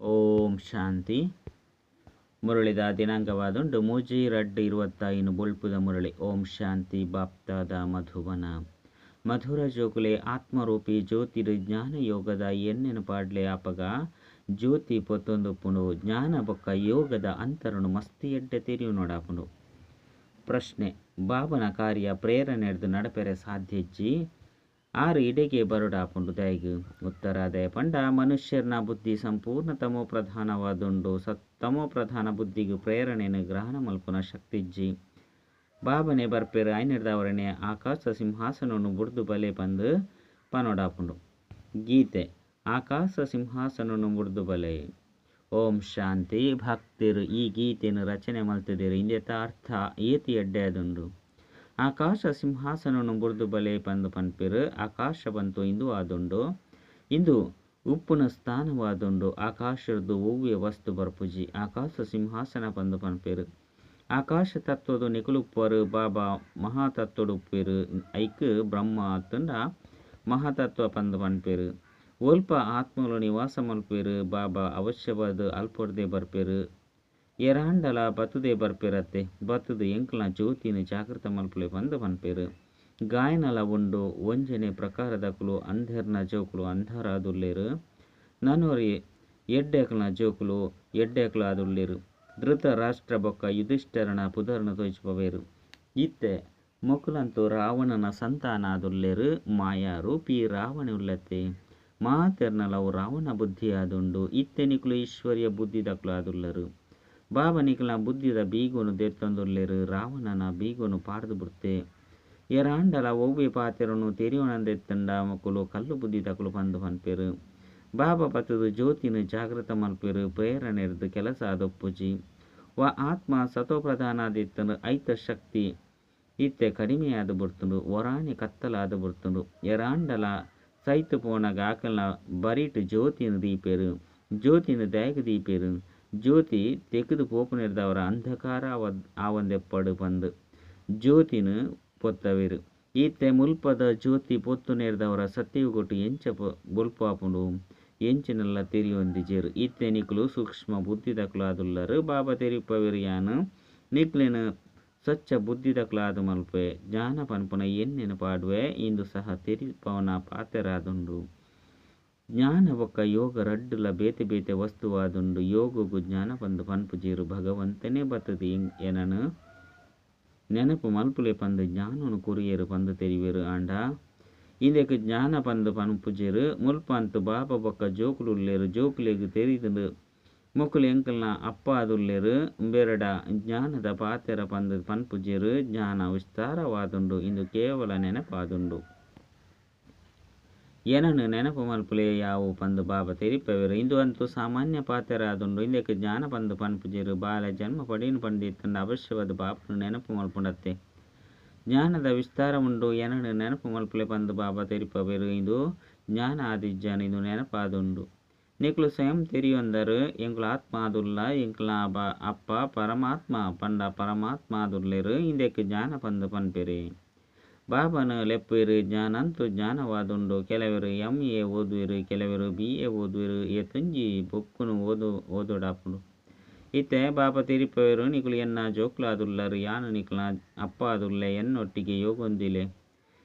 ಓಂ ಶಾಂತಿ. ಮುರಳಿದ ದಿನಾಂಕವಾದುಂಡು ಮೂಜಿ 2/25 ಬೊಳ್ಪುದ ಮುರಳಿ. ಓಂ ಶಾಂತಿ. ಬಾಪ್ತಾದ ಮಧುವನ ಮಧುರ ಜೋಕುಲೆ ಆತ್ಮರೂಪಿ ಜ್ಯೋತಿಡು ಜ್ಞಾನ ಯೋಗದ ಎನ್ನೆನು ಪಾಡ್ಲೆ ಆಪಗ ಜ್ಯೋತಿ ಪೊತ್ತೊಂದುಪ್ಪುಂಡು. ಜ್ಞಾನ ಬೊಕ್ಕ ಯೋಗದ ಅಂತರನು ಮಸ್ತಿ ಎಡ್ಡೆ ತೆರಿಯು ನೋಡಾಪುಂಡು. ಪ್ರಶ್ನೆ: ಬಾಬನ ಕಾರ್ಯ ಪ್ರೇರಣೆಡ್ದು ನಡಪೆರೆ ಸಾಧ್ಯಜ್ಜಿ ಆರು ಇಡೆಗೆ ಬರುಡಾಪುಂಡು ದಯಗು. ಉತ್ತರ: ದಯ ಪಂಡ ಮನುಷ್ಯರ್ನ ಬುದ್ಧಿ ಸಂಪೂರ್ಣ ತಮೋ ಪ್ರಧಾನವಾದುಂಡು. ತಮೋ ಪ್ರಧಾನ ಬುದ್ಧಿಗು ಪ್ರೇರಣೆಯನ್ನು ಗ್ರಹಣ ಮಲ್ಪುನ ಶಕ್ತಿಜ್ಜಿ. ಬಾಬನೆ ಬರ್ಪೆರು ಐನಿಡ್ದವರನೆ ಆಕಾಶ ಸಿಂಹಾಸನವನ್ನು ಬುಡ್ದು ಬಲೆ ಪಂದು ಪನೋಡಾಪುಂಡು. ಗೀತೆ: ಆಕಾಶ ಸಿಂಹಾಸನವನ್ನು ಬುಡ್ದು ಬಲೆ. ಓಂ ಶಾಂತಿ. ಭಕ್ತರು ಈ ಗೀತೆಯನ್ನು ರಚನೆ ಮಲ್ತಿದ್ದೇರು. ಇಂದೆತ ಅರ್ಥ ಏತಿ ಎಡ್ಡೆ ಅದುಂಡು. ಆಕಾಶ ಸಿಂಹಾಸನವನ್ನು ಬುಡ್ದು ಬಲೆ ಪಂದು ಪನ್ಪೆರು. ಆಕಾಶ ಬಂತು ಇಂದು ಆದುಂಡು. ಇಂದು ಉಪ್ಪುನ ಸ್ಥಾನವಾದುಂಡು. ಆಕಾಶದ್ದು ಹೂವ್ಯ ವಸ್ತು ಬರ್ಪುಜಿ. ಆಕಾಶ ಸಿಂಹಾಸನ ಪಂದು ಪನ್ಪೆರು. ಆಕಾಶ ತತ್ವದ ನಿಕುಲುಪ್ಪರು ಬಾಬಾ ಮಹಾತತ್ವಡು ಉಪ್ಪೆರು. ಐಕ್ ಬ್ರಹ್ಮ ಅತ್ತಂಡ ಮಹಾತತ್ವ ಪಂದು ಪನ್ಪೆರು. ಒಲ್ಪ ಆತ್ಮಲು ನಿವಾಸ ಮಲ್ಪೆರು. ಬಾಬಾ ಅವಶ್ಯವಾದ ಅಲ್ಪೊಡ್ದೆ ಬರ್ಪೆರು. ಎರಾಂಡಲ ಬತ್ತುದೇ ಬರ್ಪೆರತ್ತೆ. ಬತ್ತುದು ಎಂಕ್ಲ ಜ್ಯೋತಿನ ಜಾಗೃತ ಮಲ್ಪಲೆ ಪಂದು ಪನ್ಪೆರು. ಗಾಯನಲ ಉಂಡು ಒಂಜನೆ ಪ್ರಕಾರದಕುಲು ಅಂಧೆರ್ನ ಜೋಕುಲು ಅಂಧರಾದುಲ್ಲೇರು. ನನ್ನೋರಿ ಎಡ್ಡೆಕ್ಲ ಜೋಕುಲು ಎಡ್ಡೆಕ್ಲು ಆದುಲ್ಲೇರು. ಧೃತ ರಾಷ್ಟ್ರ ಬೊಕ್ಕ ಯುಧಿಷ್ಠರನ ಪುದರ್ನ ತೋಚಿಪವೇರು. ಇತ್ತೆ ಮೊಕುಲಂತು ರಾವಣನ ಸಂತಾನ ಆದುಲ್ಲೇರು. ಮಾಯಾ ರೂಪಿ ರಾವಣ ಉಲ್ಲತ್ತೆ. ಮಾತೆರ್ನಲವು ರಾವಣ ಬುದ್ಧಿ ಆದುಂಡು. ಇತ್ತೆ ನಿಕುಲು ಈಶ್ವರ್ಯ ಬುದ್ಧಿ ದಕ್ಲು ಆದುಲ್ಲರು. ಬಾಬಾ ನಿಕಲ್ನ ಬುದ್ಧಿದ ಬೀಗೋನು ದೆತ್ತೊಂದುಲ್ಲೇರು. ರಾವಣನ ಬೀಗೋನು ಪಾರ್ದು ಬಿಡ್ತೆ. ಎರಾಂಡಲ ಒವ್ವೆ ಪಾತೆರನು ತೆರಿಯೋಣಂದೆತ್ತಂಡ ಮಕ್ಕಳು ಕಲ್ಲು ಬುದ್ಧಿ ತಕಲು ಪಂದು ಪನ್ಪೆರು. ಬಾಬಾ ಪತ್ತದು ಜ್ಯೋತಿನ ಜಾಗೃತ ಮಲ್ಪೆರು. ಪ್ರೇರಣೆರ್ದು ಕೆಲಸ ಅದೊಪ್ಪುಜಿ. ವ ಆತ್ಮ ಸತೋಪ್ರಧಾನಾದಿತ್ತಂಡು ಐತ ಶಕ್ತಿ ಇತ್ತೆ ಕಡಿಮೆಯಾದ ಬಿಡ್ತುಂಡು. ಒರಾಣಿ ಕತ್ತಲಾದ ಬಿಡ್ತುಂಡು. ಎರಾಂಡಲ ಸೈತು ಪೋನಾಗ ಆಕಲ್ನ ಬರಿಟ್ ಜ್ಯೋತಿನ ದೀಪೆರು. ಜ್ಯೋತಿನ ದಯಗ ದೀಪೆರು. ಜ್ಯೋತಿ ತೆಗೆದು ಪೋಪುನೆರ್ದವರ ಅಂಧಕಾರ ಆವಂದೆಪ್ಪಡು ಪಂದು ಜ್ಯೋತಿನ ಪೊತ್ತವೆರು. ಈತೆ ಮುಲ್ಪದ ಜ್ಯೋತಿ ಪೊತ್ತು ನೇರ್ದವರ ಸತ್ಯಯುಗೊಟ್ಟು ಎಂಚ ಬೊಲ್ಪಾಪುಂಡು. ಎಂಚಿನೆಲ್ಲ ತೆರಿಯೊಂದಿಜೇರು. ಈತೆ ನಿಕ್ಲು ಸೂಕ್ಷ್ಮ ಬುದ್ಧಿ ದಕ್ಲು ಆದುಲ್ಲರು. ಬಾಬಾ ತೆರಿಪವೆರು ಯಾನು ನಿಕ್ಲೆನು ಸ್ವಚ್ಛ ಬುದ್ಧಿ ದಕ್ಲು ಆದು ಮಲ್ಪೆ. ಜ್ಞಾನ ಪನ್ಪುನ ಎನ್ನೆನು ಪಾಡುವೆ ಇಂದು ಸಹ ತೆರಿಪವನ ಪಾತೆರಾದುಂಡು. ಜ್ಞಾನ ಬೊಕ್ಕ ಯೋಗ ರಡ್ಡುಲ ಬೇತೆ ಬೇತೆ ವಸ್ತುವಾದುಂಡು. ಯೋಗಗೂ ಜ್ಞಾನ ಪಂದು ಪನ್ಪುಜೀರು. ಭಗವಂತನೇ ಬತ್ತದು ಎನನು ನೆನಪು ಮಲ್ಪುಲೆ ಪಂದು ಜ್ಞಾನನು ಕುರಿಯರು ಪಂದು ತೆರಿವೆರು ಆಂಡ. ಇಂದೆಕ್ ಜ್ಞಾನ ಪಂದು ಪನ್ಪುಜೆರು. ಮುಲ್ಪಂತು ಬಾಬಾ ಬೊಕ್ಕ ಜೋಕುಲುಲ್ಲೇರು. ಜೋಕುಲೆಗ್ ತೆರಿದು ಮೊಕುಲು ಎಂಕಲ್ನ ಅಪ್ಪ ಆದುಲ್ಲೇರು. ಬೆರಡ ಜ್ಞಾನದ ಪಾತೆರ ಪಂದು ಪನ್ಪುಜೆರು. ಜ್ಞಾನ ವಿಸ್ತಾರವಾದುಂಡು. ಇಂದು ಕೇವಲ ನೆನಪಾದುಂಡು. ಏನನ್ನು ನೆನಪು ಮಲ್ಪುಲೆ ಯಾವು ಪಂದು ಬಾಬಾ ತೆರಿಪವೆರು. ಇಂದು ಅಂತೂ ಸಾಮಾನ್ಯ ಪಾತೆರ ಆದುಂಡು. ಇಂದಕ್ಕೆ ಜ್ಞಾನ ಪಂದು ಪನ್ಪುಜೆರು. ಬಾಲ ಜನ್ಮ ಪಡೀನು ಪಂಡಿತ್ತಂಡ ಅವಶ್ಯವಾದ ಬಾಪನು ನೆನಪು ಮಲ್ಪುಂಡತ್ತೆ. ಜ್ಞಾನದ ವಿಸ್ತಾರ ಉಂಡು. ಏನನ್ನು ನೆನಪು ಮಲ್ಪುಲೆ ಪಂದು ಬಾಬಾ ತೆರಿಪವೆರು. ಇದು ಜ್ಞಾನ ಆದಿಜ್ಜಾನ ಇದು ನೆನಪಾದುಂಡು. ನಿಕ್ಲು ಸ್ವಯಂ ತೆರಿಯೊಂದರು. ಎಂಕ್ಲು ಆತ್ಮ ಆದುಲ್ಲ. ಎಂಕ್ಲ ಅಪ್ಪ ಪರಮಾತ್ಮ ಪಂಡ ಪರಮಾತ್ಮ ಆದುಲ್ಲೇರು. ಇಂದಕ್ಕೆ ಜ್ಞಾನ ಪಂದು ಪನ್ಪೆರೆ. ಬಾಬನ ಲೆಪ್ಪೆರು. ಜ್ಞಾನಂತೂ ಜ್ಞಾನವಾದುಂಡು. ಕೆಲವರು MA ಓದುವೆರು. ಕೆಲವರು BA ಓದುವೆರು. ತುಂಜಿ ಬೊಕ್ಕುನು ಓದೋಡಾಪುಂಡು. ಇತ್ತೆ ಬಾಬಾ ತೆರಿಪವೆರು. ನಿಕುಲು ಎನ್ನ ಜೋಕ್ಲು ಆದುಲ್ಲರು. ಯಾನು ನಿಕ್ಲ ಅಪ್ಪ ಆದುಲ್ಲೆ ಎನ್ನೊಟ್ಟಿಗೆ ಯೋಗೊಂದಿಲೆ.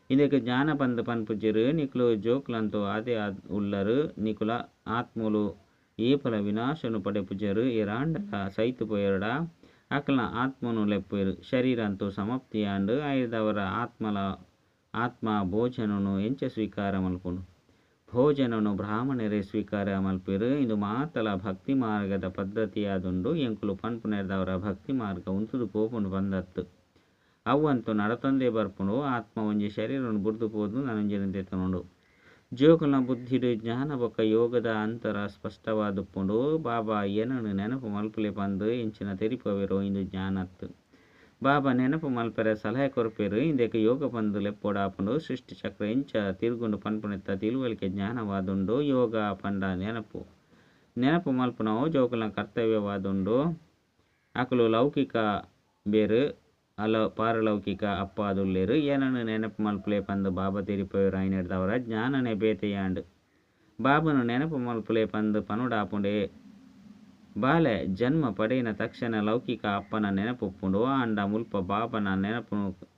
ಇದಕ್ಕೆ ಜ್ಞಾನ ಪಂದು ಪನ್ಪುಜೆರು. ನಿಕ್ಲು ಜೋಕ್ಲಂತೂ ಆದೇ ಉಲ್ಲರು. ನಿಕುಲ ಆತ್ಮಲು ಏಪಲ ವಿನಾಶನು ಪಡೆಪುಜರು. ಎರಾಂಡಲ ಸೈತು ಪೋಯರಡ ಅಕಲ್ನ ಆತ್ಮನು ಲೆಪ್ಪೆರು. ಶರೀರ ಅಂತೂ ಸಮಾಪ್ತಿಯಾಂಡು. ಐದವರ ಆತ್ಮ ಭೋಜನನು ಎಂಚ ಸ್ವೀಕಾರ ಮಲ್ಪುಂಡು. ಭೋಜನನು ಬ್ರಾಹ್ಮಣರೇ ಸ್ವೀಕಾರ ಮಲ್ಪೆರು. ಇದು ಮಾತಲ ಭಕ್ತಿ ಮಾರ್ಗದ ಪದ್ಧತಿಯಾದುಂಡು. ಎಂಕುಲು ಪನ್ಪುನೆರ್ದವರ ಭಕ್ತಿ ಮಾರ್ಗ ಉಂತುದು ಪೋಪುಂಡು ಬಂದತ್ತು. ಅವಂತೂ ನಡತೊಂದೇ ಬರ್ಪುಂಡು. ಆತ್ಮ ಒಂಜಿ ಶರೀರನು ಬುಡ್ದು ಪೋದು ನನಂಜಿನ ತೆತ್ತನುಂಡು. ಜೋಕುಲ್ನ ಬುದ್ಧಿಡು ಜ್ಞಾನ ಬೊಕ್ಕ ಯೋಗದ ಅಂತರ ಸ್ಪಷ್ಟವಾದುಪ್ಪುಂಡು. ಬಾಬಾ ಏನನು ನೆನಪು ಮಲ್ಪುಲೆ ಪಂದು ಎಂಚಿನ ತೆರಿಪವೆರೋ ಇಂದು ಜ್ಞಾನತ್ತು. ಬಾಬಾ ನೆನಪು ಮಲ್ಪೆರೆ ಸಲಹೆ ಕೊರ್ಪೆರು. ಇಂದಕ್ಕೆ ಯೋಗ ಪಂದು ಲೆಪ್ಪೋಡಾಪುಂಡು. ಸೃಷ್ಟಿ ಚಕ್ರ ಎಂಚ ತಿರುಗುಂಡು ಪನ್ಪುನೆತ್ತ ತಿಳುವಳಿಕೆ ಜ್ಞಾನವಾದುಂಡು. ಯೋಗ ಪಂಡ ನೆನಪು ಮಲ್ಪುನವು ಜೋಕುಲ್ನ ಕರ್ತವ್ಯವಾದುಂಡು. ಅಕಲು ಲೌಕಿಕ ಬೇರು ಪಾರಲೌಕಿಕ ಅಪ್ಪ ಆದುಲ್ಲೇರು. ಏನನ್ನು ನೆನಪು ಮಲ್ಪುಲೆ ಪಂದು ಬಾಬಾ ತೆರಿಪವೆರು ಐನೆಡ್ದವರ ಜ್ಞಾನನೇ ಬೇತೆಯಾಂಡು. ಬಾಬನು ನೆನಪು ಮಲ್ಪುಲೆ ಪಂದು ಪನುಡಾಪುಂಡೆ ಬಾಲೆ ಜನ್ಮ ಪಡೆಯಿನ ತಕ್ಷಣ ಲೌಕಿಕ ಅಪ್ಪನ ನೆನಪುಪ್ಪುಂಡು ಅಂಡ ಮುಲ್ಪ ಬಾಬನ ನೆನಪು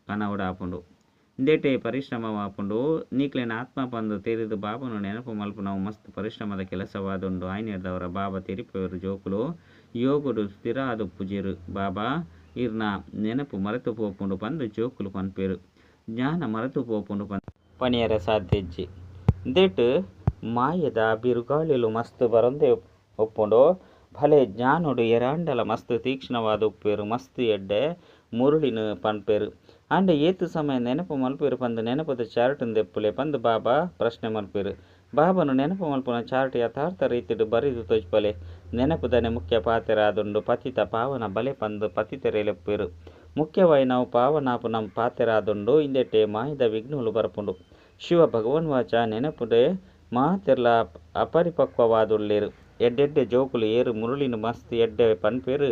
ಕನವಡಾಪುಂಡು. ಇಂದೇಟೆ ಪರಿಶ್ರಮ ವಾಪುಂಡು ನೀಕ್ಲೆನ ಆತ್ಮ ಬಂದು ತೆರೆದು ಬಾಬನು ನೆನಪು ಮಲ್ಪು ನಾವು ಮಸ್ತ್ ಪರಿಶ್ರಮದ ಕೆಲಸವಾದುಂಡು. ಆಯ್ನೆಡ್ದವರ ಬಾಬಾ ತೆರಿಪವರು ಜೋಕುಲು ಯೋಗುಡು ಸ್ಥಿರ ಆದು ಪುಜಿರು ಬಾಬಾ ಇರ್ನ ನೆನಪು ಮರೆತು ಪೋಪುಂಡು ಪಂದು ಜೋಕುಲು ಪನ್ಪೇರು. ಜ್ಞಾನ ಮರೆತು ಪೋಪುಂಡು ಪನಿಯರ ಸಾಧ್ಯಜ್ಜಿ ಇಂದೇಟು ಮಾಯದ ಬಿರುಗಾಳಿಲು ಮಸ್ತ್ ಬರೊಂದೆ ಒಪ್ಪುಂಡು. ಭಲೆ ಜ್ಞಾನುಡು ಎರಾಂಡಲ ಮಸ್ತ್ ತೀಕ್ಷ್ಣವಾದ ಉಪ್ಪೇರು ಮಸ್ತ್ ಎಡ್ಡೆ ಮುರುಳಿನ ಪನ್ಪೇರು. ಅಂಡ ಏತು ಸಮಯ ನೆನಪು ಮಲ್ಪೇರು ಪಂದು ನೆನಪದ ಚಾರ್ಟನ್ ದೆಪ್ಪುಲೆ ಪಂದು ಬಾಬಾ ಪ್ರಶ್ನೆ ಮಲ್ಪೇರು. ಬಾಬನು ನೆನಪು ಮಲ್ಪುನ ಚಾರ್ಟ್ ಯಥಾರ್ಥ ರೀತಿಡು ಬರಿದು ತೊಜ್ಪಲೆ ನೆನಪುದನೆ ಮುಖ್ಯ ಪಾತೆರಾದುಂಡು ಪತಿತ ಪಾವನ ಬಲೆ ಪಂದು ಪತಿತೆರೆಲೆಪ್ಪೇರು. ಮುಖ್ಯವಾಗಿ ನಾವು ಪಾವನಾಪು ನಮ್ಮ ಪಾತೆರಾದುಂಡು ಇಂದೆಟ್ಟೆ ಮಾಯದ ವಿಘ್ನುಲು ಬರಪುಂಡು. ಶಿವ ಭಗವನ್ ವಾಚ ನೆನಪುಡೆ ಮಾತೆರ್ಲ ಅಪರಿಪಕ್ವವಾದುಳ್ಳೇರು. ಎಡ್ಡೆಡ್ಡೆ ಜೋಕುಲು ಏರು ಮುರುಳಿನ ಮಸ್ತ್ ಎಡ್ಡೆ ಪನ್ಪೇರು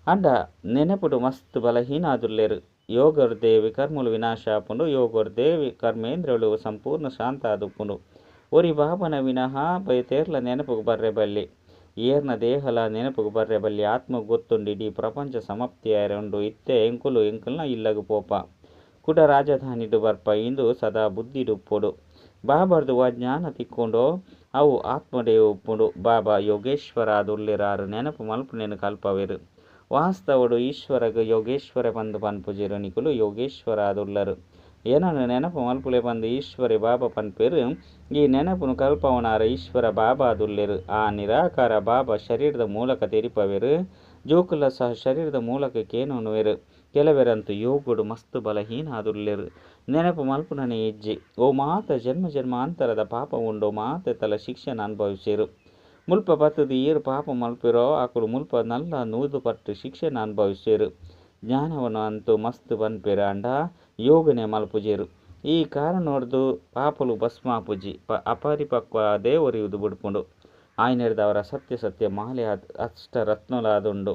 ಅಂಡ ನೆನಪುಡು ಮಸ್ತ್ ಬಲಹೀನ ಆದುಳ್ಳೇರು. ಯೋಗರ್ದೇ ವಿಕರ್ಮುಲು ವಿನಾಶ ಆಪುಂಡು. ಯೋಗರ್ದೇ ಕರ್ಮೇಂದ್ರಳು ಸಂಪೂರ್ಣ ಶಾಂತ ಆದುಪ್ಪುಂಡು. ಒರಿ ಬಾಬನ ವಿನಃ ತೇರ್ಲ ನೆನಪುಗು ಬರ್ರೆ ಬಲ್ಲಿ ಏರ್ನ ದೇಹಲ ನೆನಪುಗು ಬರ್ರೆ ಬಲ್ಲಿ ಆತ್ಮ ಗೊತ್ತುಂಡು ಇಡೀ ಪ್ರಪಂಚ ಸಮಾಪ್ತಿಯಾರುಂಡು. ಇತ್ತೆ ಎಂಕುಲ್ನ ಇಲ್ಲಗು ಪೋಪ ಕುಡ ರಾಜಧಾನಿಡು ಬರ್ಪ ಇಂದು ಸದಾ ಬುದ್ಧಿಡು ಉಪ್ಪುಡು. ಬಾಬರ್ದು ಜ್ಞಾನ ತಿಕ್ಕೊಂಡು ಅವು ಆತ್ಮಡೆ ಉಪ್ಪುಂಡು. ಬಾಬಾ ಯೋಗೇಶ್ವರ ಆದುಳ್ಳಿರಾರು ನೆನಪು ಮಲ್ಪುನೇನು ಕಲ್ಪವೇರು. ವಾಸ್ತವಡು ಈಶ್ವರಗ ಯೋಗೇಶ್ವರ ಪಂದು ಪನ್ಪುಜಿರು ನಿಕುಲು ಯೋಗೇಶ್ವರ ಆದುಳ್ಳರು. ಏನನ್ನು ನೆನಪು ಮಲ್ಪುಲೆ ಪಂದು ಈಶ್ವರಿ ಬಾಬಾ ಪನ್ಪೇರು. ಈ ನೆನಪುನು ಕಲ್ಪವನಾರ ಈಶ್ವರ ಬಾಬಾ ಆದುಳ್ಳೆರು. ಆ ನಿರಾಕಾರ ಬಾಬಾ ಶರೀರದ ಮೂಲಕ ತೆರಿಪವೇರು. ಜೋಕುಲ ಸಹ ಶರೀರದ ಮೂಲಕ ಕೇನೋನುವೆರು. ಕೆಲವೆರಂತೂ ಯೋಗುಡು ಮಸ್ತ್ ಬಲಹೀನ ಆದುಳ್ಳೆರು. ನೆನಪು ಮಲ್ಪುನನೆ ಇಜ್ಜಿ ಓ ಮಾತ ಜನ್ಮ ಜನ್ಮಾಂತರದ ಪಾಪ ಉಂಡು ಮಾತೆ ತಲ ಶಿಕ್ಷೆನ ಅನುಭವಿಸಿರು. ಮುಲ್ಪ ಬತ್ತದು ಏರು ಪಾಪ ಮಲ್ಪಿರೋ ಆಕಳು ಮುಲ್ಪ ನಲ್ಲ ನೂದು ಪಟ್ಟು ಶಿಕ್ಷೆನ ಅನುಭವಿಸಿರು. ಜ್ಞಾನವನ್ನು ಅಂತೂ ಮಸ್ತ್ ಪನ್ಪೇರು ಅಂಡ ಯೋಗನೆ ಮಲ್ಪುಜೇರು. ಈ ಕಾರಣೋಡ್ದು ಪಾಪಲು ಭಸ್ಮಾಪುಜಿ ಅಪರಿಪಕ್ವ ದೇವರಿಯುವುದು ಬಿಡ್ಪುಂಡು. ಆಯ್ನೆಡ್ದವರ ಸತ್ಯ ಸತ್ಯ ಮಾಲೆ ಅಷ್ಟ ರತ್ನೊಲಾದುಂಡು.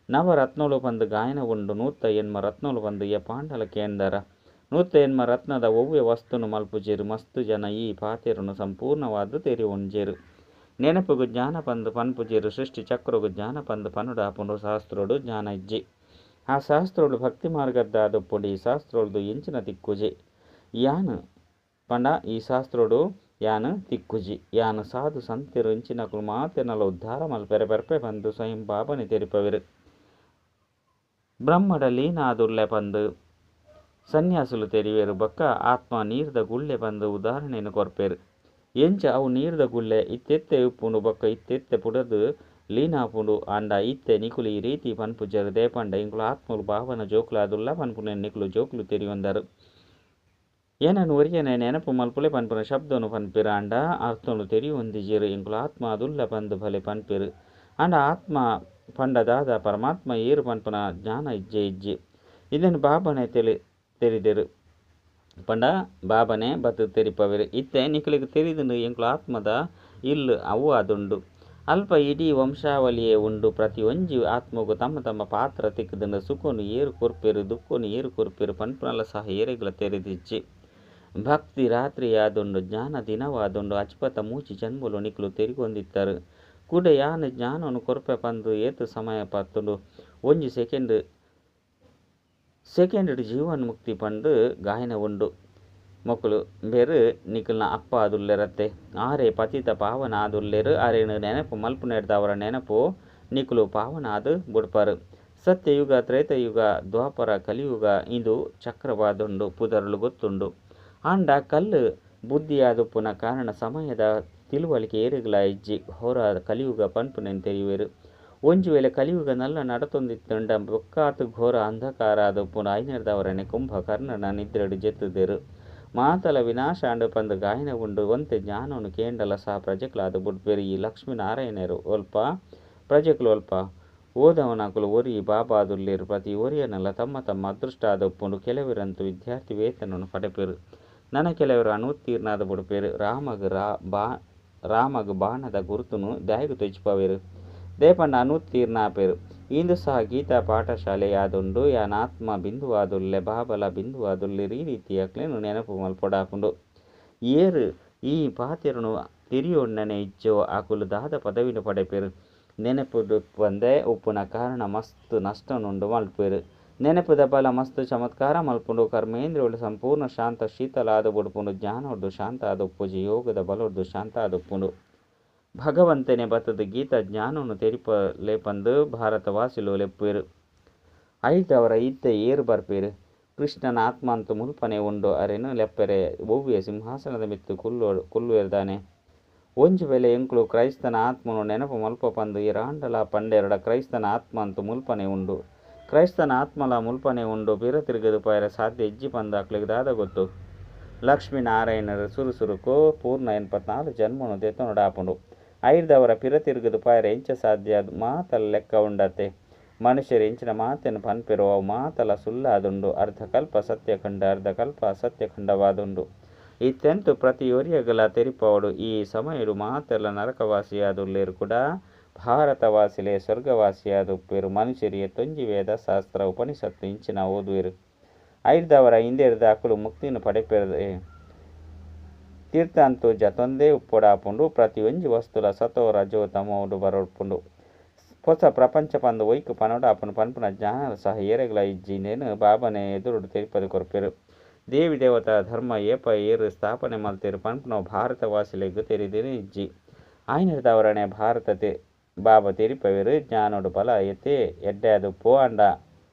ನವರತ್ನೋಲು ಪಂದು ಗಾಯನ ಉಂಡು. 108 ರತ್ನೋಲು ಪಂದು ಪಾಂಡಲ ಕೇಂದರ 108 ರತ್ನದ ಒವ್ವೆ ವಸ್ತುನು ಮಲ್ಪುಜೇರು. ಮಸ್ತು ಜನ ಈ ಪಾತೆರನು ಸಂಪೂರ್ಣವಾದ ತೆರಿ ಉಂಜೇರು. ನೆನಪುಗು ಜ್ಞಾನ ಪಂದು ಪನ್ಪುಜೇರು. ಸೃಷ್ಟಿ ಚಕ್ರಗು ಜ್ಞಾನ ಪಂದು ಪನ್ನುಡಾಪುಂಡು. ಶಾಸ್ತ್ರೋಡು ಜ್ಞಾನ ಇಜ್ಜಿ ಆ ಶಾಸ್ತ್ರೋಡು ಭಕ್ತಿ ಮಾರ್ಗದ್ದಾದುಪ್ಪುಂಡು. ಈ ಶಾಸ್ತ್ರೋಳ್ದು ಎಂಚಿನ ತಿಕ್ಕುಜಿ ಯಾನು ಪಂಡ ಈ ಶಾಸ್ತ್ರೋಡು ಯಾನು ತಿಕ್ಕುಜಿ ಯಾನು ಸಾಧು ಸಂತೆರು ಇಂಚಿನಕುಲು ಮಾತೆನಲ ಉದ್ಧಾರ ಮಲ್ಪೆರೆ ಬರ್ಪೆ ಪಂದು ಸ್ವಯಂ ಬಾಬನೆ ತೆರಿಪವೆರು. ಬ್ರಹ್ಮಡ ಲೀನಾದುಲ್ಲೆ ಪಂದು ಸನ್ಯಾಸುಲು ತೆರಿವೇರು. ಬೊಕ್ಕ ಆತ್ಮ ನೀರ್ದ ಗುಳ್ಳೆ ಬಂದು ಉದಾಹರಣೆಯನ್ನು ಕೊರ್ಪೇರು. ಎಂಚ ಅವು ನೀರ್ದ ಗುಳ್ಳೆ ಇತ್ತೆತ್ತೆ ಉಪ್ಪುಂಡು ಬೊಕ್ಕ ಇತ್ತೆತ್ತೆ ಪುಡದು ಲೀನಾಪುಂಡು ಅಂಡ ಇತ್ತೆ ನಿಕುಲು ಈ ರೀತಿ ಪನ್ಪುಜರು ದೇಪಂಡ ಇಂಕುಲು ಆತ್ಮಲು ಭಾವನ ಜೋಕುಲು ಅದುಲ್ಲ ಪನ್ಪುನ ನಿಕುಲು ಜೋಕುಲು ತೆರಿಯೊಂದರು. ಏನನ್ನು ಒರಿಯನೆ ನೆನಪು ಮಲ್ಪುಲೆ ಪನ್ಪುನ ಶಬ್ದನು ಪನ್ಪೇರು ಅಂಡ ಅರ್ಥನು ತೆರಿಯೊಂದಿಜೇರು. ಇಂಕುಲು ಆತ್ಮ ಅದುಲ್ಲ ಬಂದು ಬಲೆ ಪನ್ಪೇರು ಅಂಡ ಆತ್ಮ ಪಂಡದಾದ ಪರಮಾತ್ಮ ಏರು ಪನ್ಪುನ ಜ್ಞಾನ ಇಜ್ಜೆ ಇಜ್ಜಿ ಇದನ್ನು ಬಾಬನೆ ತೆರಿದೆರು ಪಂಡ ಬಾಬನೆ ಬತ್ತು ತೆರಿಪವೆರು. ಇತ್ತೆ ನಿಕಲಿಗೆ ತೆರಿದುಂಡು ಎಂಕುಲು ಆತ್ಮದ ಇಲ್ಲು ಅವು ಅದುಂಡು. ಅಲ್ಪ ಇಡೀ ವಂಶಾವಳಿಯೇ ಉಂಡು. ಪ್ರತಿ ಒಂಜಿ ಆತ್ಮಗೂ ತಮ್ಮ ತಮ್ಮ ಪಾತ್ರ ತಿಕ್ಕದುಂಡು. ಸುಖನು ಏರು ಕೊರ್ಪೇರು ದುಃಖನು ಏರು ಕೊರ್ಪೇರು ಪನ್ಪುನಲ ಸಹ ಏರೆಗಳ ತೆರೆದಿಜ್ಜಿ. ಭಕ್ತಿ ರಾತ್ರಿಯಾದುಂಡು ಜ್ಞಾನ ದಿನವಾದುಂಡು. ಅಚ್ಪತ ಮೂಚಿ ಜನ್ಮಲು ನಿಕುಲು ತೆರಿಗೊಂದಿತ್ತರು ಕೂಡ ಯಾನು ಜ್ಞಾನನು ಕೊರ್ಪೆ ಪಂದು ಏತು ಸಮಯ ಪತ್ತುಂಡು. ಒಂಜಿ ಸೆಕೆಂಡ್ ಜೀವನ್ ಮುಕ್ತಿ ಪಂಡು ಗಾಯನ ಉಂಡು. ಮೊಕ್ಕಲು ಬೇರು ನಿಕಲ್ನ ಅಪ್ಪ ಆದುಲ್ಲೆರತ್ತೆ ಆರೆ ಪತಿತ ಪಾವನ ಆದುಲ್ಲೆರು. ಅರೇನು ನೆನಪು ಮಲ್ಪುನೆಡ್ದವರ ನೆನಪು ನಿಕುಲು ಪಾವನ ಆದು ಬುಡ್ಪರು. ಸತ್ಯಯುಗ ತ್ರೇತಯುಗ ದ್ವಾಪರ ಕಲಿಯುಗ ಇಂದು ಚಕ್ರವಾದುಂಡು ಪುದರ್ಲು ಗೊತ್ತುಂಡು. ಅಂಡ ಕಲ್ಲು ಬುದ್ಧಿಯಾದುಪ್ಪುನ ಕಾರಣ ಸಮಯದ ತಿಳುವಳಿಕೆ ಏರುಗಳ ಇಜ್ಜಿ ಹೊರ ಕಲಿಯುಗ ಪನ್ಪುನೆನ್ ತೆರಿವೇರು. ಒಂಜಿ ವೇಳೆ ಕಲಿಯುಗ ನಲ್ಲ ನಡತೊಂದಿತ್ತುಂಡ ಬೊಕ್ಕಾತು ಘೋರ ಅಂಧಕಾರ ಆದುಪ್ಪುಂಡು. ಆಯ್ನೆಡ್ದವರನೆ ಕುಂಭಕರ್ಣನ ನಿದ್ರೆಡು ಜೆತ್ತುದೆರು. ಮಾತಲ ವಿನಾಶ ಅಂಡು ಪಂದು ಗಾಯನ ಉಂಡು. ಒಂತೆ ಜ್ಞಾನನು ಕೇಂಡಲ ಸಹ ಪ್ರಜೆಗಳಾದು ಬುಡ್ಪೇರು. ಈ ಲಕ್ಷ್ಮೀನಾರಾಯಣರು ಒಲ್ಪ ಪ್ರಜೆಗಳು ಒಲ್ಪ ಓದವನಕುಲು ಒರಿ ಬಾಬಾದುಲ್ಲೇರು. ಪ್ರತಿ ಒರಿಯನಲ್ಲ ತಮ್ಮ ತಮ್ಮ ಅದೃಷ್ಟ ಆದುಪ್ಪುಂಡು. ಕೆಲವರಂತೂ ವಿದ್ಯಾರ್ಥಿ ವೇತನನು ಪಡೆಪೇರು. ನನ್ನ ಕೆಲವರು ಅನುತ್ತೀರ್ಣಾದ ಬುಡ್ಪೇರು. ರಾಮಗ್ ಬಾಣದ ಗುರುತುನು ದಾಯಿಗು ತೆಜ್ಪವೇರು ದೇಪಂಡ ಅನುತ್ತೀರ್ಣ ಆಪೇರು. ಇಂದು ಸಹ ಗೀತಾ ಪಾಠಶಾಲೆ ಯಾದುಂಡು. ಯಾನಾತ್ಮ ಬಿಂದುವಾದುಲ್ಲೆ ಬಾಬಲ ಬಿಂದುವಾದುಲ್ಲೆರು. ಈ ರೀತಿಯಾಕ್ಲೇನು ನೆನಪು ಮಲ್ಪೊಡಾಪುಂಡು. ಏರು ಈ ಪಾತೆರನು ತಿರಿಯೊಣ್ಣನೆ ಇಜ್ಜೋ ಆಕುಲು ದಾದ ಪದವಿನು ಪಡೆಪೇರು. ನೆನಪುದು ಬಂದೆ ಉಪ್ಪುನ ಕಾರಣ ಮಸ್ತ್ ನಷ್ಟನುಂಡು ಮಲ್ಪೇರು. ನೆನಪುದ ಬಲ ಮಸ್ತ್ ಚಮತ್ಕಾರ ಮಲ್ಪುಂಡು. ಕರ್ಮೇಂದ್ರಿಯಗಳು ಸಂಪೂರ್ಣ ಶಾಂತ ಶೀತಲ ಆದ ಬುಡ್ಪುಂಡು. ಜ್ಞಾನ ಹೊಡ್ದು ಶಾಂತ ಆದ ಉಪ್ಪುಜಿ ಯೋಗದ ಬಲ ಹೊಡ್ದು ಶಾಂತ ಆದ ಉಪ್ಪುಂಡು. ಭಗವಂತನೇ ಬತ್ತದ ಗೀತ ಜ್ಞಾನವನ್ನು ತೆರಿಪ ಲೇಪಂದು ಭಾರತ ವಾಸಿಲು ಲೆಪ್ಪೇರು. ಐದವರ ಇದ್ದೆ ಏರು ಬರ್ಪೇರು. ಕೃಷ್ಣನ ಆತ್ಮ ಅಂತೂ ಮುಲ್ಪನೆ ಉಂಡು ಅರೆನು ಲೆಪ್ಪರೆ ಭವ್ಯ ಸಿಂಹಾಸನದ ಮಿತ್ತು ಕುಲ್ಲುವೆರ್ದಾನೆ. ಒಂಜು ವೇಳೆ ಎಂಕ್ಲು ಕ್ರೈಸ್ತನ ಆತ್ಮನು ನೆನಪು ಮಲ್ಪ ಪಂದು ಇರಾಂಡಲ ಪಂಡೆರಡ ಕ್ರೈಸ್ತನ ಆತ್ಮ ಅಂತೂ ಮುಲ್ಪನೆ ಉಂಡು. ಕ್ರೈಸ್ತನ ಆತ್ಮಲ ಮುಲ್ಪನೆ ಉಂಡು ಪಿರ ತಿರುಗದು ಪಾಯರ ಸಾಧ್ಯ ಇಜ್ಜಿ ಪಂದಾಕ್ಲಿಗೆ ದಾದ ಗೊತ್ತು. ಲಕ್ಷ್ಮೀನಾರಾಯಣರ ಸುರುಸುರುಕು ಪೂರ್ಣ 84 ಜನ್ಮನು ದೆತ್ತೊನಡಾಪುಂಡು. ಐದವರ ಪಿರ ತಿರುಗದು ಪಾಯರ ಎಂಚ ಸಾಧ್ಯ ಮಾತಲ ಲೆಕ್ಕ ಉಂಡತೆ. ಮನುಷ್ಯರು ಎಂಚಿನ ಮಾತೆನು ಪನ್ಪೆರೋ ಅವು ಮಾತಲ ಸುಳ್ಳಾದುಂಡು. ಅರ್ಧಕಲ್ಪ ಸತ್ಯಖಂಡ ಅರ್ಧಕಲ್ಪ ಅಸತ್ಯಖಂಡವಾದುಂಡು. ಇತ್ತೆಂತು ಪ್ರತಿಯೊರಿಯಗಲ ತೆರಿಪವಡು. ಈ ಸಮಯಡು ಮಾತೆಲ್ಲ ನರಕವಾಸಿಯಾದುಲ್ಲೇರು ಕೂಡ ಭಾರತವಾಸಿಲೆ ಸ್ವರ್ಗವಾಸಿಯಾದುಪ್ಪೇರು. ಮನುಷ್ಯರಿಗೆ ತೊಂಜಿ ವೇದ ಶಾಸ್ತ್ರ ಉಪನಿಷತ್ತು ಇಂಚಿನ ಓದುವೆರು. ಐದವರ ಹಿಂದೆರ್ದ ಅಕ್ಕಳು ಮುಕ್ತಿನ ಪಡೆಪೆರದೆ ತೀರ್ಥ ಅಂತೂ ಜತೊಂದೇ ಉಪ್ಪೊಡಾಪುಂಡು. ಪ್ರತಿಯೊಂಜಿ ವಸ್ತುಲ ಸತೋ ರಜೋ ತಮೋಡು ಬರೊಡ್ಪುಂಡು. ಹೊಸ ಪ್ರಪಂಚ ಪಂದು ಒಯ್ಕು ಪನೋಡಾಪುನು ಪನ್ಪುನ ಜ್ಞಾನ ಸಹ ಏರೆಗಳ ಇಜ್ಜಿನೇನು ಬಾಬನೆ ಎದುರುಡು ತೆರಿಪದು ಕೊರ್ಪೆರು. ದೇವಿ ದೇವತಾ ಧರ್ಮ ಏಪ ಏರು ಸ್ಥಾಪನೆ ಮಲ್ತೇರು ಪನ್ಪುನ ಭಾರತ ವಾಸಿಲೆಗ್ಗು ತೆರಿದೇನು ಇಜ್ಜಿ ಆಯ್ನದವರನೆ ಭಾರತ ಬಾಬಾ ತೆರಿಪವೆರು. ಜ್ಞಾನೋಡು ಬಲ ಎತ್ತೆ ಎಡ್ಡೆ ಅದು ಪೋ ಅಂಡ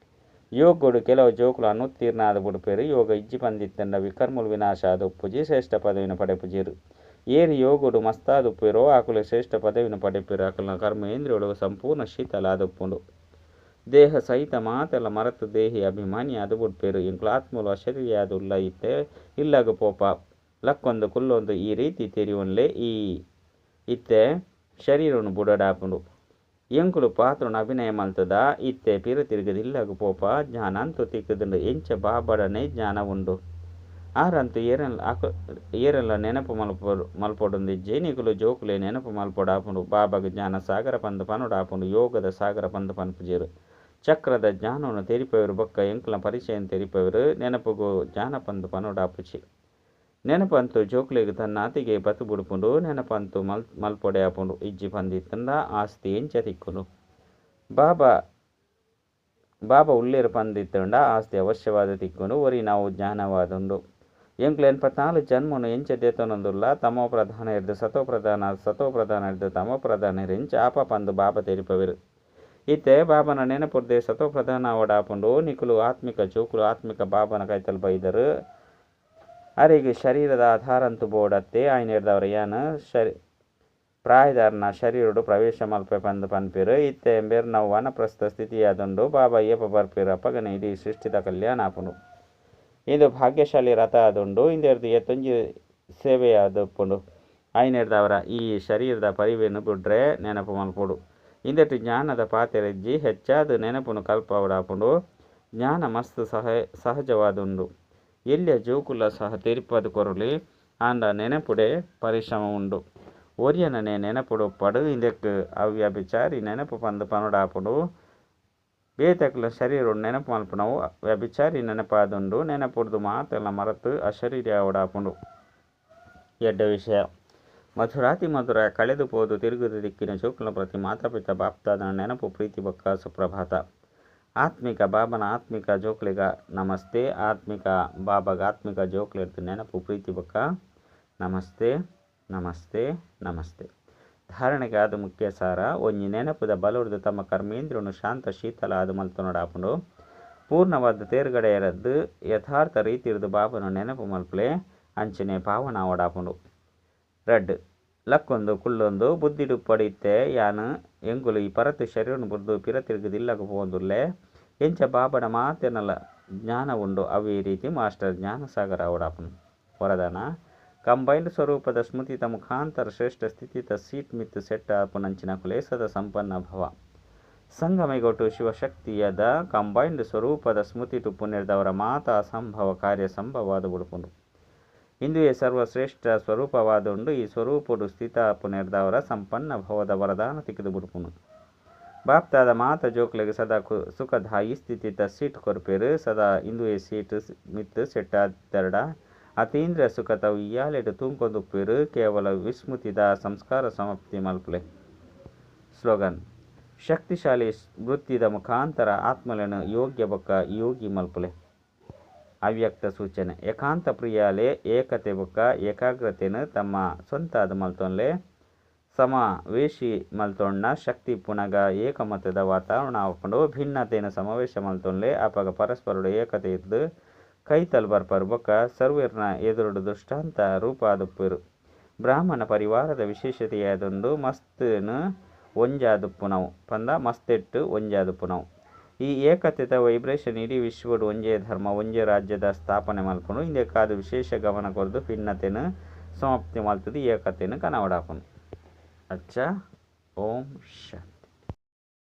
ಯೋಗೋಡು ಕೆಲವು ಜೋಕುಲು ಅನುತ್ತೀರ್ಣಾದ ಬುಡುಪೇರು. ಯೋಗ ಇಜ್ಜಿ ಪಂದಿತ್ತಂಡ ವಿಕರ್ಮುಲು ವಿನಾಶ ಆದ ಉಪ್ಪುಜಿ ಶ್ರೇಷ್ಠ ಪದವಿನ ಪಡೆಪುಜಿರು. ಏರು ಯೋಗೋಡು ಮಸ್ತಾದ ಉಪ್ಪೇರೋ ಆಕುಲು ಶ್ರೇಷ್ಠ ಪದವಿನ ಪಡೆಪೇರು. ಆಕಲಿನ ಕರ್ಮೇಂದ್ರಿಯೊಳು ಸಂಪೂರ್ಣ ಶೀತಲ ಆದ ಉಪ್ಪುಂಡು. ದೇಹ ಸಹಿತ ಮಾತೆಲ್ಲ ಮರತು ದೇಹಿ ಅಭಿಮಾನಿ ಅದು ಬುಡ್ಪೇರು. ಎಂಕ್ಲು ಆತ್ಮಲು ಅಶರೀರಿಯಾದ ಉಲ್ಲ ಇತ್ತೆ ಇಲ್ಲಾಗ ಪೋಪ ಲಕ್ಕೊಂದು ಕುಲ್ಲೊಂದು ಈ ರೀತಿ ತೆರಿವನ್ಲೆ ಈ ಇತ್ತೆ ಶರೀರವನ್ನು ಬುಡಡಾಪುಂಡು. ಎಂಕುಲು ಪಾತ್ರನ ಅಭಿನಯ ಮಲ್ತದ ಇತ್ತೆ ಪಿರ ತಿರುಗದು ಇಲ್ಲಾಗ ಪೋಪ ಜ್ಞಾನ ಅಂತೂ ತಿಕ್ಕದುಂಡು. ಎಂಚ ಬಾಬಡನೆ ಜ್ಞಾನ ಉಂಡು. ಆರಂತೂ ಏರೆಲ್ಲ ನೆನಪು ಮಲ್ಪೊಡುಂದು ಜೇನಿಗುಲು ಜೋಕುಲೆ ನೆನಪು ಮಲ್ಪೊಡಾಪುಂಡು. ಬಾಬಾಗ ಜ್ಞಾನ ಸಾಗರ ಪಂದು ಪನುಡಾಪುಂಡು. ಯೋಗದ ಸಾಗರ ಪಂದು ಪನ್ಪುಜೇರು. ಚಕ್ರದ ಜ್ಞಾನವನ್ನು ತೆರಿಪವರು ಬೊಕ್ಕ ಎಂಕ್ಲ ಪರಿಚಯನ ತೆರಿಪವರು. ನೆನಪುಗು ಜ್ಞಾನ ಪಂದು ಪನುಡಾಪುಚಿ. ನೆನಪಂತೂ ಜೋಕ್ಲೆಗ್ ತನ್ನ ಅತಿಗೆ ಬತು ಬುಡುಪುಂಡು. ನೆನಪಂತೂ ಮಲ್ಪೊಡೆ ಆಪುಂಡು. ಇಜ್ಜಿ ಪಂದಿತ್ತಂದ ಆಸ್ತಿ ಎಂಚ ತಿಕ್ಕುಂಡು. ಬಾಬಾ ಉಳ್ಳೇರು ಪಂದಿತ್ತಂಡ ಆಸ್ತಿ ಅವಶ್ಯವಾದ ತಿಕ್ಕುಂಡು. ಒರಿ ನಾವು ಜ್ಞಾನವಾದುಂಡು. ಎಂಕ್ಲು 84 ಜನ್ಮನು ಎಂಚ ದೇತೊನೊಂದುಲ್ಲ. ತಮೋ ಪ್ರಧಾನ ಇರ್ದು ಸತೋ ಪ್ರಧಾನ ಸತೋ ಪ್ರಧಾನ ಇರ್ದು ತಮೋ ಪ್ರಧಾನ ಎಂಚ ಆಪ ಪಂದು ಬಾಬಾ ತೆರಿಪವೆರು. ಇತ್ತೆ ಬಾಬನ ನೆನಪುರ್ದೆ ಸತೋ ಪ್ರಧಾನ ಅವಡಾಪುಂಡು. ನಿಕುಲು ಆತ್ಮಿಕ ಜೋಕುಲು ಆತ್ಮಿಕ ಬಾಬನ ಕೈತಲ್ ಬೈದರು. ಅರಿಗೆ ಶರೀರದ ಆಧಾರಂತೂ ಬೋಡತ್ತೆ ಆಯ್ನೆರ್ದವರ ಯಾನ ಪ್ರಾಯದಾರನ ಶರೀರಡು ಪ್ರವೇಶ ಮಲ್ಪೆ ಪಂದು ಪನ್ಪೇರು. ಇತ್ತೆ ಎಂಬೇರು ನಾವು ವನಪ್ರಸ್ಥ ಸ್ಥಿತಿಯಾದುಂಡು. ಬಾಬಾ ಏಪ ಬರ್ಪೇರು ಅಪ್ಪಗನ ಇಡೀ ಸೃಷ್ಟಿದ ಕಲ್ಯಾಣ ಆಪುಂಡು. ಇದು ಭಾಗ್ಯಶಾಲಿ ರಥ ಆದುಂಡು. ಇಂದೆರ್ದು ಎತ್ತೊಂಜಿ ಸೇವೆಯಾದಪ್ಪುಂಡು. ಆಯ್ನೆರ್ದವರ ಈ ಶರೀರದ ಪರಿವೇನು ಬಿಡ್ರೆ ನೆನಪು ಮಲ್ಪೊಡು. ಇಂದೆಟ್ಟು ಜ್ಞಾನದ ಪಾತೆರೆಜ್ಜಿ ಹೆಚ್ಚಾದ ನೆನಪುನು ಕಲ್ಪವಡಾಪುಂಡು. ಜ್ಞಾನ ಮಸ್ತ್ ಸಹಜವಾದುಂಡು. ಎಲ್ಲಿಯ ಜೋಕುಲ ಸಹ ತೆರಿಪದು ಕೊರಲಿ ಆಂಡ ನೆನಪುಡೆ ಪರಿಶ್ರಮ ಉಂಡು. ಒರಿಯನನೆ ನೆನಪುಡು ಪಡು. ಇಂದೆಕ್ ಅವ್ಯಭಿಚಾರಿ ನೆನಪು ಪಂದು ಪನುಡಾಪುಂಡು. ಬೇತಕ್ಲ ಶರೀರ ನೆನಪು ಮಲ್ಪುನವು ವ್ಯಭಿಚಾರಿ ನೆನಪಾದುಂಡು. ನೆನಪುಡ್ದು ಮಾತೆಲ್ಲ ಮರತು ಅಶರೀರಿ ಆವಡಾಪುಂಡು. ಎಡ್ಡ ವಿಷಯ ಮಧುರಾತಿ ಮಧುರ ಕಳೆದು ಪೋದು ತಿರುಗುದು ದಿಕ್ಕಿನ ಜೋಕುಲ ಪ್ರತಿ ಮಾತಾಪಿತ ಬಾಪ್ತಾದನ ನೆನಪು ಪ್ರೀತಿ ಬೊಕ್ಕ ಸುಪ್ರಭಾತ. ಆತ್ಮಿಕ ಬಾಬನ ಆತ್ಮಿಕ ಜೋಕ್ಲಿಗ ನಮಸ್ತೆ. ಆತ್ಮಿಕ ಬಾಬಾಗ ಆತ್ಮಿಕ ಜೋಕ್ಲಿರ್ದು ನೆನಪು ಪ್ರೀತಿ ಬೊಕ್ಕ ನಮಸ್ತೆ ನಮಸ್ತೆ ನಮಸ್ತೆ. ಧಾರಣೆಗೆ ಆದ ಮುಖ್ಯ ಸಾರ ಒಂಜಿ ನೆನಪುದ ಬಲುಡ್ದು ತಮ್ಮ ಕರ್ಮೇಂದ್ರನು ಶಾಂತ ಶೀತಲ ಆದು ಮಲ್ತೊನಡಾಪುಂಡು. ಪೂರ್ಣವಾದ ತೇರ್ಗಡೆ ಎರದ್ದು ಯಥಾರ್ಥ ರೀತಿರ್ದು ಬಾಬನು ನೆನಪು ಮಲ್ಪಲೆ ಅಂಚನೆ ಪಾವನ ಅವಡಾಪುಂಡು. ರಡ್ ಲಕ್ಕೊಂದು ಕುಳ್ಳೊಂದು ಬುದ್ಧಿಡು ಪಡಿತ್ತೆ ಯಾನು ಎಂಗುಲು ಈ ಪರತು ಶರೀರನು ಬುರ್ದು ಪಿರ ತಿರುಗದಿಲ್ಲಗ ಪೋಂದುಲ್ಲೆ ಎಂಚ ಬಾಬಡ ಮಾತೆನಲ್ಲ ಜ್ಞಾನ ಉಂಡು. ಅವೇ ರೀತಿ ಮಾಸ್ಟರ್ ಜ್ಞಾನ ಸಾಗರ ಅವಡಾಪುನು. ವರದಾನ ಕಂಬೈನ್ಡ್ ಸ್ವರೂಪದ ಸ್ಮೃತಿತ ಮುಖಾಂತರ ಶ್ರೇಷ್ಠ ಸ್ಥಿತಿತ ಸೀಟ್ ಮಿತ್ತು ಸೆಟ್ಟ ಆಪುನಂಚಿನ ಕುಲೇಸದ ಸಂಪನ್ನ ಭವ ಸಂಗಮೆಗೊಟ್ಟು ಶಿವಶಕ್ತಿಯದ ಕಂಬೈನ್ಡ್ ಸ್ವರೂಪದ ಸ್ಮೃತಿಟು ಪುಣ್ಯದವರ ಮಾತ ಅಸಂಭವ ಕಾರ್ಯ ಸಂಭವವಾದ ಬುಡುಪುಂಡು. ಇಂದುವೇ ಸರ್ವಶ್ರೇಷ್ಠ ಸ್ವರೂಪವಾದುಂಡು. ಈ ಸ್ವರೂಪಡು ಸ್ಥಿತ ಪುನರ್ದವರ ಸಂಪನ್ನ ಭವದ ವರದಾನ ತಿಕ್ಕಿದು ಬುಡುಪುನು. ಬಾಪ್ತಾದ ಮಾತ ಜೋಕ್ಲೆಗೆ ಸದಾ ಸುಖದಾಯಿ ಸ್ಥಿತಿತ ಸೀಟ್ ಕೊರ್ಪೇರು. ಸದಾ ಇಂದುವೇ ಸೀಟ್ ಮಿತ್ತು ಸೆಟ್ಟಾದೆರಡ ಅತೀಂದ್ರ ಸುಖತವು ಇಯಾಲೆಡು ತೂಂಕೊಂದುಪ್ಪೇರು. ಕೇವಲ ವಿಸ್ಮೃತಿದ ಸಂಸ್ಕಾರ ಸಮಾಪ್ತಿ ಮಲ್ಪಲೆ. ಸ್ಲೋಗನ್ ಶಕ್ತಿಶಾಲಿ ವೃತ್ತಿದ ಮುಖಾಂತರ ಆತ್ಮలను ಯೋಗ್ಯ ಬೊಕ್ಕ ಯೋಗಿ ಮಲ್ಪುಲೆ. ಅವ್ಯಕ್ತ ಸೂಚನೆ ಏಕಾಂತ ಪ್ರಿಯಾಲೆ ಏಕತೆ ಬೊಕ್ಕ ಏಕಾಗ್ರತೆಯನ್ನು ತಮ್ಮ ಸ್ವಂತಾದ ಮಲ್ತೊನ್ಲೆ ಸಮಾವೇಶಿ ಮಲ್ತೊಂಡ ಶಕ್ತಿ ಪುನಗ ಏಕಮತದ ವಾತಾವರಣ ಹಾಕೊಂಡು ಭಿನ್ನತೆಯನ್ನು ಸಮಾವೇಶ ಮಲ್ತೊನ್ಲೆ ಅಪಗ ಪರಸ್ಪರ ಏಕತೆ ಇದ್ದು ಕೈತಲ್ ಬರ್ಪರು ಬೊಕ್ಕ ಸರ್ವೇರ್ನ ಎದುರುಡು ದೃಷ್ಟಾಂತ ರೂಪಾದುಪ್ಪುರು. ಬ್ರಾಹ್ಮಣ ಪರಿವಾರದ ವಿಶೇಷತೆಯಾದೊಂದು ಮಸ್ತನು ಒಂಜಾದುಪ್ಪುನವು ಪಂದ ಮಸ್ತೆಟ್ಟು ಒಂಜಾದುಪ್ಪುನವು. ಈ ಏಕತೆದ ವೈಬ್ರೇಷನ್ ಇಡೀ ವಿಶ್ವಡು ಒಂಜೇ ಧರ್ಮ ಒಂಜೇ ರಾಜ್ಯದ ಸ್ಥಾಪನೆ ಮಲ್ಪುನು. ಇಂದೇ ಕಾದು ವಿಶೇಷ ಗಮನ ಕೊರದು ಭಿನ್ನತೆಯನ್ನು ಸಮಾಪ್ತಿ ಮಲ್ತದು ಏಕತೆಯನ್ನು ಕನವಡಾಪುನು. ಅಚ್ಚ ಓಂ ಶಾಂತಿ.